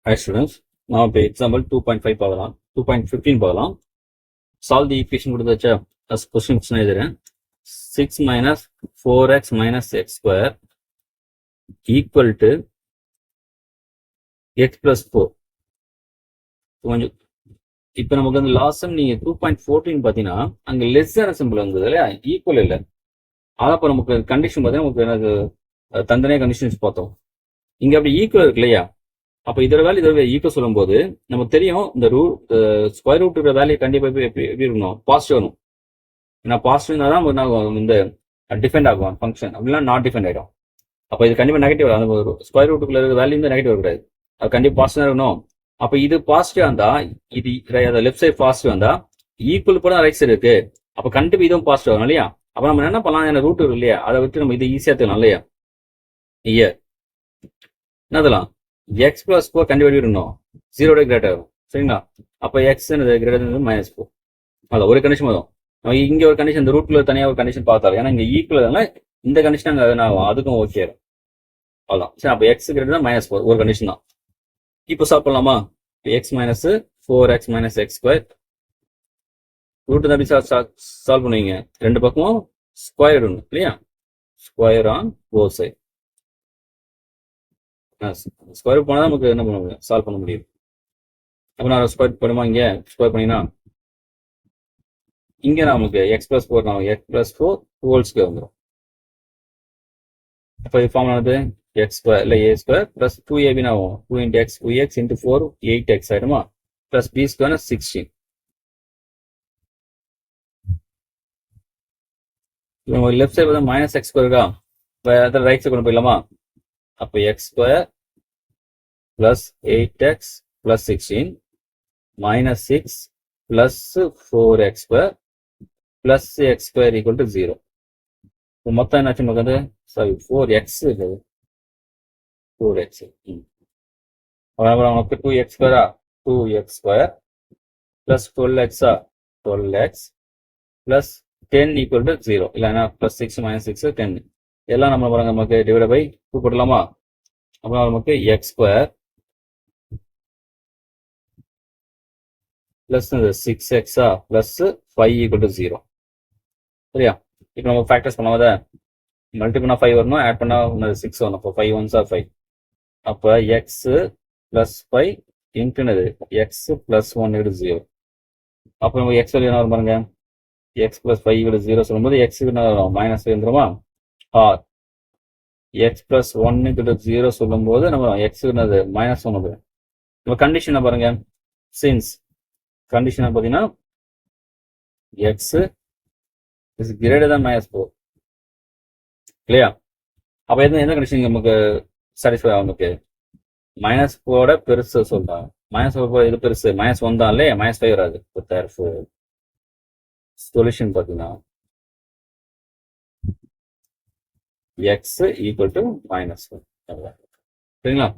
Hi students, now இப்போ example 2.5 பார்க்கலாம் 2.15 பார்க்கலாம். Solve the equation கொடுத்தாச்சா as questions நான் எழுதுறேன். 6 minus 4x minus x square equal to x plus 4. கொஞ்சம் இப்போ நமக்கு அந்த லாஸ்ட் டைம் நீங்க 2.14 பார்த்தீங்கன்னா அங்க லெஸ் தேன் சிம்பிள் வந்தது இல்லையா, ஈக்குவல் இல்லை. அதான் இப்போ நமக்கு கண்டிஷன் பார்த்தீங்கன்னா நமக்கு எனக்கு தந்தனையா கண்டிஷன்ஸ் பார்த்தோம். இங்க அப்படி ஈக்குவல் இருக்கு இல்லையா, அப்போ இதோட வேல்யூ இதோட ஈக்குவல் சொல்லும்போது நமக்கு தெரியும் இந்த ஸ்கொயர் ரூட்டோட வேல்யூ கண்டிப்பாக எப்படி இருக்கணும், பாசிட்டிவ் வரும். ஏன்னா பாசிட்டிவ் தான் இந்த டிஃபெண்ட் ஆகும் ஃபங்க்ஷன், அப்படின்னா நாட் டிஃபெண்ட் ஆகிடும். அப்போ இது கண்டிப்பாக நெகட்டிவ், அந்த ஸ்கொயர் ரூட்டுக்குள்ள இருக்க வேல்யூ வந்து நெகட்டிவ் இருக்கக்கூடாது, அது கண்டிப்பாக பாசிட்டிவ் இருக்கணும். அப்போ இது பாசிட்டிவ் இருந்தா இது லெஃப்ட் சைடு பாசிட்டிவ் இருந்தா ஈக்குவல் கூட ரைட் சைடு இருக்கு, அப்போ கண்டிப்பாக இதுவும் பாசிட்டிவ் வரும் இல்லையா. அப்போ நம்ம என்ன பண்ணலாம், என்ன ரூட் இருக்கு இல்லையா, அதை விட்டு நம்ம இது ஈஸியாக எடுத்துக்கலாம் இல்லையா. என்னதெல்லாம் எக்ஸ் பிளஸ் 4 கண்டிப்பாக இருக்கணும், 0 கிரேட்டர் வரும் சரிங்களா. அப்போ எக்ஸ் கிரேட்டர் -4 அதான் ஒரு கண்டிஷன் வரும். நம்ம இங்கே ஒரு கண்டிஷன், இந்த ரூட்ல தனியாக ஒரு கண்டிஷன் பார்த்தாலும், ஏன்னா இங்கே ஈக்குவல் இந்த கண்டிஷன் அங்கே என்ன ஆகும், அதுக்கும் ஓகே ஆகும் அவ்வளோதான் சரி. அப்போ எக்ஸ் கிரேட்டர் -4 ஒரு கண்டிஷன் தான். இப்போ சால்வ் பண்ணலாமா. இப்போ x minus 4x minus x square root தான் சால்வ் பண்ணுவீங்க, ரெண்டு பக்கமும் ஸ்கொயர் ஒன்று இல்லையா, square on both side. Square போனால் தான் நமக்கு என்ன பண்ண முடியும், சால்வ் பண்ண முடியும். அப்போ நான் ஸ்கொயர் பண்ணுமா, இங்கே ஸ்கொயர் பண்ணிங்கன்னா இங்கே நமக்கு X plus 4 X plus 4 whole square வந்துடும். அப்போ இது ஃபார்ம் ஆனது எக்ஸ் ஸ்கொயர் இல்லை ஏ ஸ்கொயர் பிளஸ் 2ab ஆகும், 2 × x 2x × 4 8x ஆகிடுமா, பிளஸ் b ஸ்கொயர் 16. இப்போ லெஃப்ட் சைடு வந்து மைனஸ் எக்ஸ் ஸ்கொயருக்கா, இப்போ அதில் ரைட் சைடு கொண்டு போயிடலாமா. அப்போ x square plus 8x plus 16 minus 6 plus 4x square plus x square equal to 0. இப்போ மொத்தம் என்னாச்சு நமக்கு வந்து சாரி 4x இருக்குது, 4x நமக்கு 2x ஸ்கொயரா, 2x square plus 12x 12x plus 10 equal to 0 இல்லைன்னா பிளஸ் 6 மைனஸ் 6 10 எல்லாம் நம்ம பாருங்க நமக்கு டிவைட் பை 2 போடலாமா. அப்புறம் நமக்கு X square plus 6x plus 5 equal to 0 சரியா. இப்போ நம்ம ஃபேக்டர்ஸ் பண்ணாத மல்டி பண்ணால் 5 வரணும், ஆட் பண்ணால் 6 வரணும். அப்போ 5 1s 5. அப்போ எக்ஸ் பிளஸ் 5 இன்ட்டுனது எக்ஸ் பிளஸ் 1 ஈக்குவல் டு 0. அப்போ நம்ம எக்ஸ் வேல்யூ என்ன வரும் பாருங்க, எக்ஸ் பிளஸ் 5 ஈக்குவல் டு 0 சொல்லும்போது எக்ஸுக்கு என்ன வரும், -5 வந்துருமா. Or x plus 1 equal to 0 சொல்லும்போது நம்ம எக்ஸுக்கு என்னது -1 வந்துடும். நம்ம கண்டிஷனை பாருங்க, சின்ஸ் கண்டிஷனை பார்த்தீங்கன்னா எக்ஸ் இஸ் கிரேட்டர் than -4 இல்லையா. அப்போ எந்த கண்டிஷன் நமக்கு சாட்டிஸ்ஃபை ஆகும், நமக்கு -4 பெருசு சொல்றாங்க, -4 இது பெருசு, -1 தான் இல்லையா, -5 வராது. சொல்யூஷன் பார்த்தீங்கன்னா எக்ஸ் ஈக்குவல் டு -1 சரிங்களா.